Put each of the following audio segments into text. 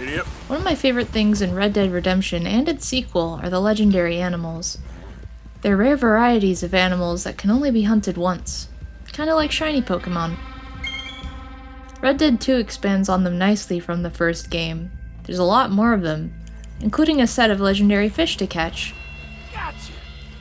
Idiot. One of my favorite things in Red Dead Redemption and its sequel are the legendary animals. They're rare varieties of animals that can only be hunted once, kinda like shiny Pokemon. Red Dead 2 expands on them nicely from the first game. There's a lot more of them, including a set of legendary fish to catch. Gotcha.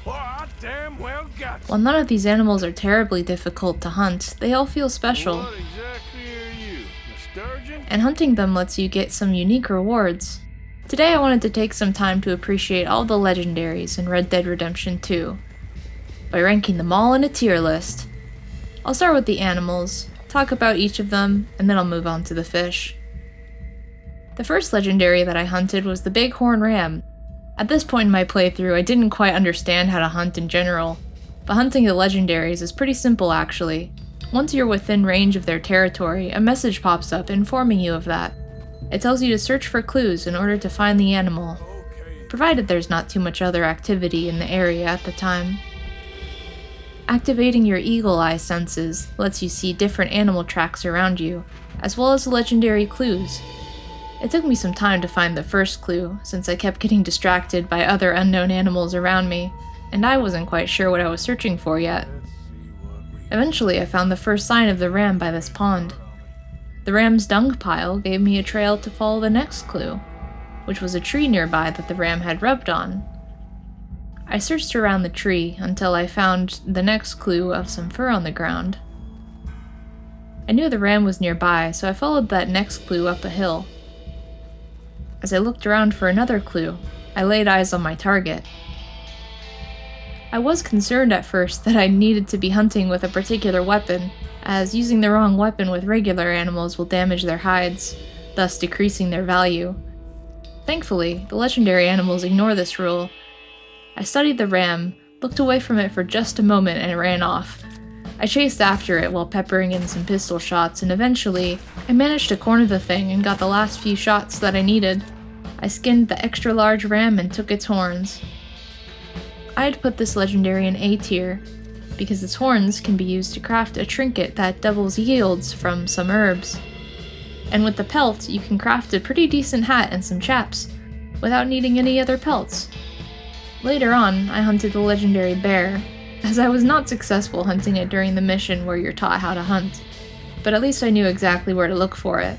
Boy, I damn well gotcha. While none of these animals are terribly difficult to hunt, they all feel special. What exactly are you? A sturgeon? And hunting them lets you get some unique rewards. Today I wanted to take some time to appreciate all the legendaries in Red Dead Redemption 2, by ranking them all in a tier list. I'll start with the animals, talk about each of them, and then I'll move on to the fish. The first legendary that I hunted was the bighorn ram. At this point in my playthrough, I didn't quite understand how to hunt in general, but hunting the legendaries is pretty simple actually. Once you're within range of their territory, a message pops up informing you of that. It tells you to search for clues in order to find the animal, provided there's not too much other activity in the area at the time. Activating your eagle eye senses lets you see different animal tracks around you, as well as legendary clues. It took me some time to find the first clue, since I kept getting distracted by other unknown animals around me, and I wasn't quite sure what I was searching for yet. Eventually I found the first sign of the ram by this pond. The ram's dung pile gave me a trail to follow the next clue, which was a tree nearby that the ram had rubbed on. I searched around the tree until I found the next clue of some fur on the ground. I knew the ram was nearby, so I followed that next clue up a hill. As I looked around for another clue, I laid eyes on my target. I was concerned at first that I needed to be hunting with a particular weapon, as using the wrong weapon with regular animals will damage their hides, thus decreasing their value. Thankfully, the legendary animals ignore this rule. I studied the ram, looked away from it for just a moment, and ran off. I chased after it while peppering in some pistol shots, and eventually, I managed to corner the thing and got the last few shots that I needed. I skinned the extra large ram and took its horns. I had put this legendary in A tier, because its horns can be used to craft a trinket that doubles yields from some herbs. And with the pelt, you can craft a pretty decent hat and some chaps, without needing any other pelts. Later on, I hunted the legendary bear, as I was not successful hunting it during the mission where you're taught how to hunt, but at least I knew exactly where to look for it.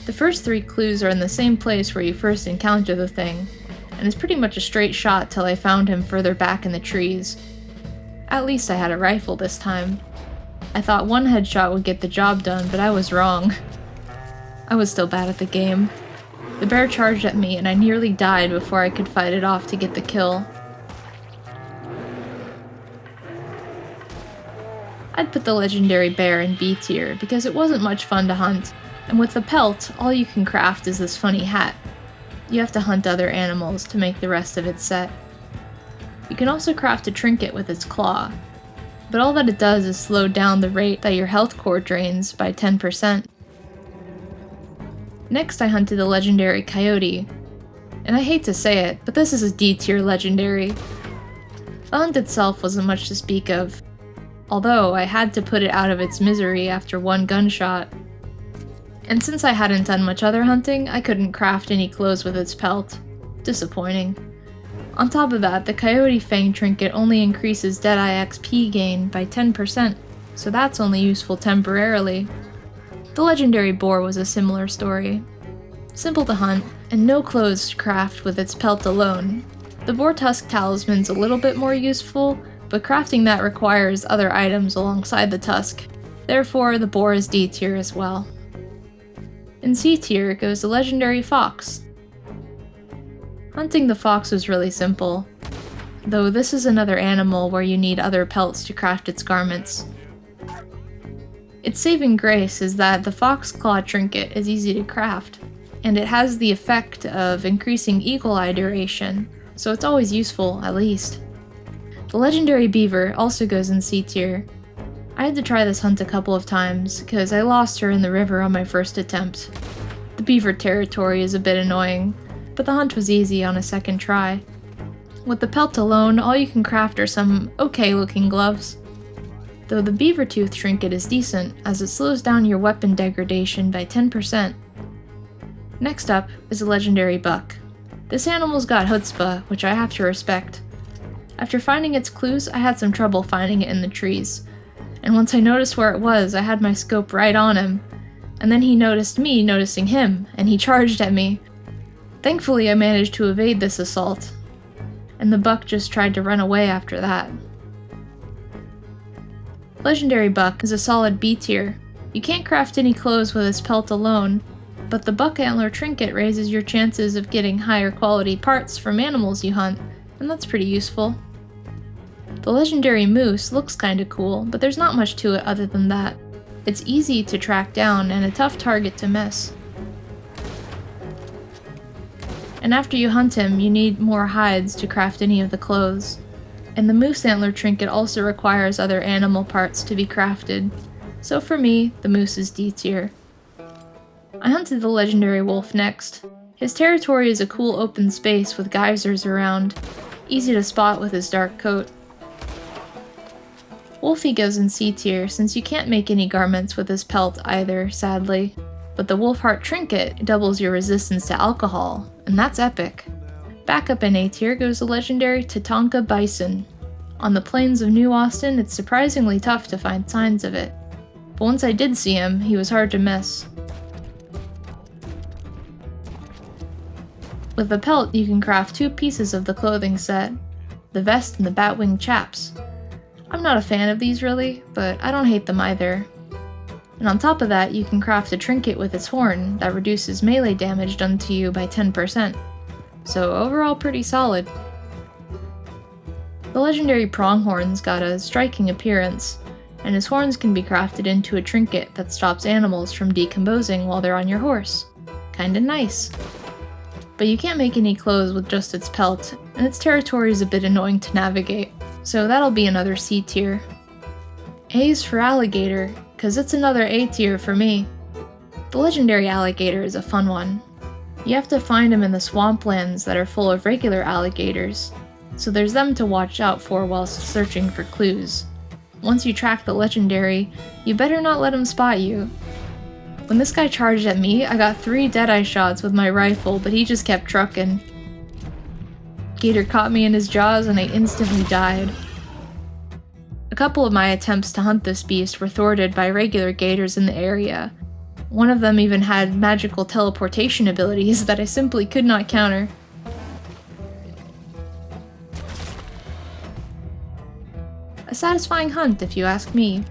The first 3 clues are in the same place where you first encounter the thing, and it's pretty much a straight shot till I found him further back in the trees. At least I had a rifle this time. I thought one headshot would get the job done, but I was wrong. I was still bad at the game. The bear charged at me and I nearly died before I could fight it off to get the kill. I'd put the legendary bear in B tier because it wasn't much fun to hunt, and with the pelt, all you can craft is this funny hat. You have to hunt other animals to make the rest of its set. You can also craft a trinket with its claw, but all that it does is slow down the rate that your health core drains by 10%. Next I hunted the legendary Coyote, and I hate to say it, but this is a D tier legendary. The hunt itself wasn't much to speak of, although I had to put it out of its misery after one gunshot. And since I hadn't done much other hunting, I couldn't craft any clothes with its pelt. Disappointing. On top of that, the Coyote Fang trinket only increases Deadeye XP gain by 10%, so that's only useful temporarily. The legendary boar was a similar story. Simple to hunt, and no clothes to craft with its pelt alone. The boar tusk talisman's a little bit more useful, but crafting that requires other items alongside the tusk. Therefore, the boar is D tier as well. In C tier goes the legendary fox. Hunting the fox was really simple, though this is another animal where you need other pelts to craft its garments. Its saving grace is that the fox claw trinket is easy to craft, and it has the effect of increasing eagle eye duration, so it's always useful, at least. The legendary beaver also goes in C tier. I had to try this hunt a couple of times, because I lost her in the river on my first attempt. The beaver territory is a bit annoying, but the hunt was easy on a second try. With the pelt alone, all you can craft are some okay-looking gloves. Though the beaver tooth trinket is decent, as it slows down your weapon degradation by 10%. Next up is a legendary buck. This animal's got chutzpah, which I have to respect. After finding its clues, I had some trouble finding it in the trees. And once I noticed where it was, I had my scope right on him. And then he noticed me noticing him, and he charged at me. Thankfully, I managed to evade this assault. And the buck just tried to run away after that. Legendary buck is a solid B tier. You can't craft any clothes with its pelt alone, but the buck antler trinket raises your chances of getting higher quality parts from animals you hunt, and that's pretty useful. The legendary moose looks kinda cool, but there's not much to it other than that. It's easy to track down and a tough target to miss. And after you hunt him, you need more hides to craft any of the clothes. And the moose antler trinket also requires other animal parts to be crafted. So for me, the moose is D tier. I hunted the legendary wolf next. His territory is a cool open space with geysers around, easy to spot with his dark coat. Wolfie goes in C tier since you can't make any garments with his pelt either, sadly. But the wolf heart trinket doubles your resistance to alcohol, and that's epic. Back up in A tier goes the legendary Tatanka Bison. On the plains of New Austin, it's surprisingly tough to find signs of it. But once I did see him, he was hard to miss. With the pelt, you can craft 2 pieces of the clothing set, the vest and the batwing chaps. I'm not a fan of these really, but I don't hate them either. And on top of that, you can craft a trinket with its horn that reduces melee damage done to you by 10%. So overall pretty solid. The legendary pronghorn's got a striking appearance, and his horns can be crafted into a trinket that stops animals from decomposing while they're on your horse. Kinda nice. But you can't make any clothes with just its pelt, and its territory is a bit annoying to navigate, so that'll be another C tier. A's for alligator, cause it's another A tier for me. The legendary alligator is a fun one. You have to find them in the swamplands that are full of regular alligators, so there's them to watch out for whilst searching for clues. Once you track the legendary, you better not let him spot you. When this guy charged at me, I got 3 deadeye shots with my rifle, but he just kept trucking. Gator caught me in his jaws and I instantly died. A couple of my attempts to hunt this beast were thwarted by regular gators in the area. One of them even had magical teleportation abilities that I simply could not counter. A satisfying hunt, if you ask me.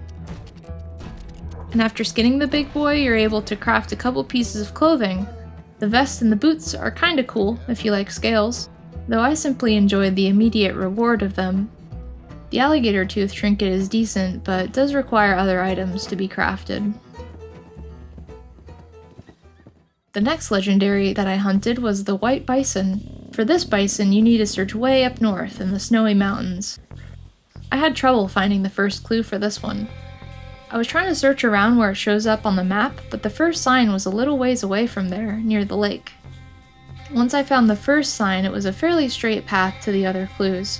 And after skinning the big boy, you're able to craft a couple pieces of clothing. The vest and the boots are kinda cool if you like scales, though I simply enjoyed the immediate reward of them. The alligator tooth trinket is decent, but does require other items to be crafted. The next legendary that I hunted was the white bison. For this bison, you need to search way up north in the snowy mountains. I had trouble finding the first clue for this one. I was trying to search around where it shows up on the map, but the first sign was a little ways away from there, near the lake. Once I found the first sign, it was a fairly straight path to the other clues.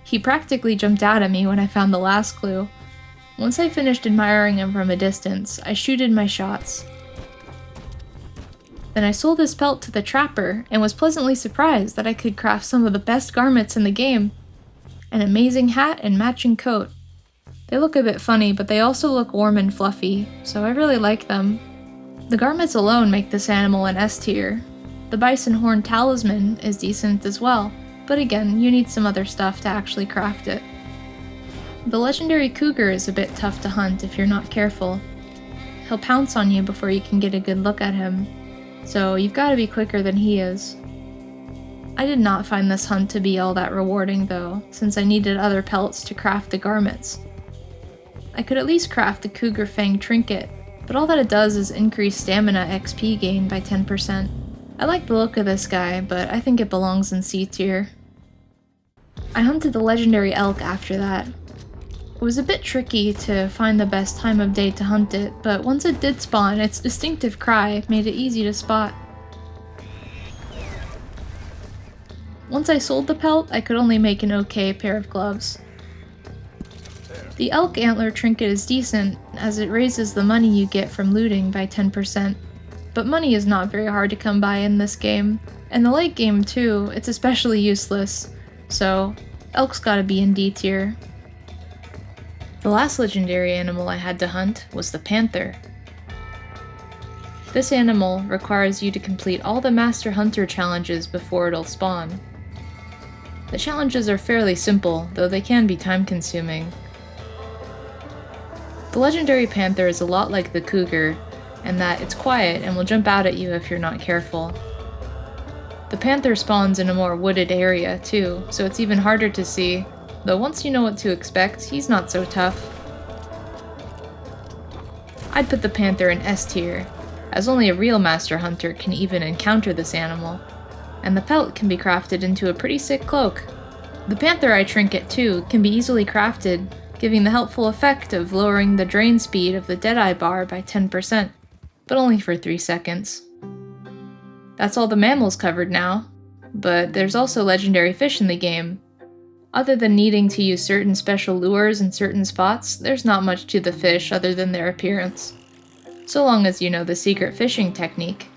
He practically jumped out at me when I found the last clue. Once I finished admiring him from a distance, I shooted my shots. Then I sold this pelt to the trapper and was pleasantly surprised that I could craft some of the best garments in the game. An amazing hat and matching coat. They look a bit funny, but they also look warm and fluffy, so I really like them. The garments alone make this animal an S tier. The bison horn talisman is decent as well, but again, you need some other stuff to actually craft it. The legendary cougar is a bit tough to hunt if you're not careful. He'll pounce on you before you can get a good look at him, so you've got to be quicker than he is. I did not find this hunt to be all that rewarding though, since I needed other pelts to craft the garments. I could at least craft the cougar fang trinket, but all that it does is increase stamina XP gain by 10%. I like the look of this guy, but I think it belongs in C tier. I hunted the legendary elk after that. It was a bit tricky to find the best time of day to hunt it, but once it did spawn, its distinctive cry made it easy to spot. Once I sold the pelt, I could only make an okay pair of gloves. The elk antler trinket is decent, as it raises the money you get from looting by 10%, but money is not very hard to come by in this game. And the late game too, it's especially useless, so elk's gotta be in D tier. The last legendary animal I had to hunt was the panther. This animal requires you to complete all the Master Hunter challenges before it'll spawn. The challenges are fairly simple, though they can be time-consuming. The legendary panther is a lot like the cougar, in that it's quiet and will jump out at you if you're not careful. The panther spawns in a more wooded area too, so it's even harder to see, though once you know what to expect, he's not so tough. I'd put the panther in S tier, as only a real Master Hunter can even encounter this animal, and the pelt can be crafted into a pretty sick cloak. The panther eye trinket too can be easily crafted, giving the helpful effect of lowering the drain speed of the Deadeye bar by 10%, but only for 3 seconds. That's all the mammals covered now, but there's also legendary fish in the game. Other than needing to use certain special lures in certain spots, there's not much to the fish other than their appearance. So long as you know the secret fishing technique.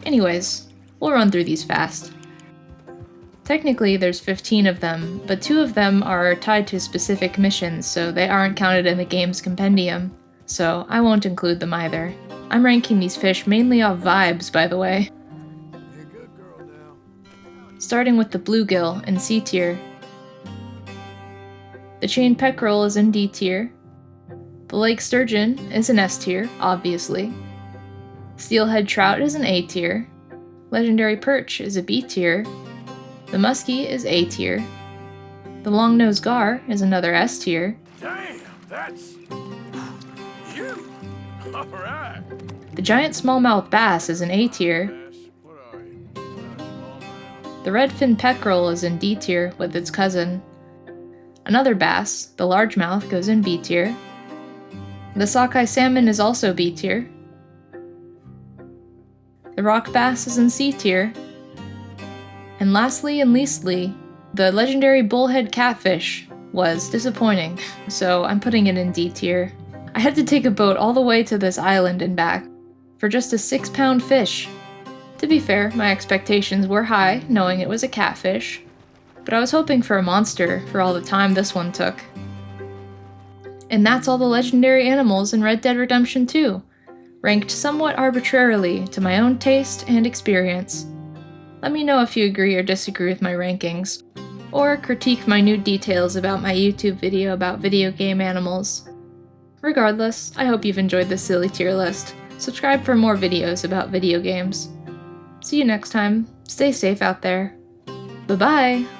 Anyways, we'll run through these fast. Technically, there's 15 of them, but 2 of them are tied to specific missions, so they aren't counted in the game's compendium, so I won't include them either. I'm ranking these fish mainly off vibes, by the way. Starting with the bluegill in C tier. The chain peckerel is in D tier. The lake sturgeon is in S tier, obviously. Steelhead trout is an A tier. Legendary perch is a B tier. The muskie is A tier. The long-nosed gar is another S tier. Damn, that's you. All right. The giant smallmouth bass is an A tier. What are you? Smallmouth. The redfin peckerel is in D tier with its cousin. Another bass, the largemouth, goes in B tier. The sockeye salmon is also B tier. The rock bass is in C tier. And lastly and leastly, the legendary bullhead catfish was disappointing, so I'm putting it in D tier. I had to take a boat all the way to this island and back for just a 6-pound fish. To be fair, my expectations were high, knowing it was a catfish, but I was hoping for a monster for all the time this one took. And that's all the legendary animals in Red Dead Redemption 2, ranked somewhat arbitrarily to my own taste and experience. Let me know if you agree or disagree with my rankings, or critique my new details about my YouTube video about video game animals. Regardless, I hope you've enjoyed this silly tier list. Subscribe for more videos about video games. See you next time. Stay safe out there. Bye-bye!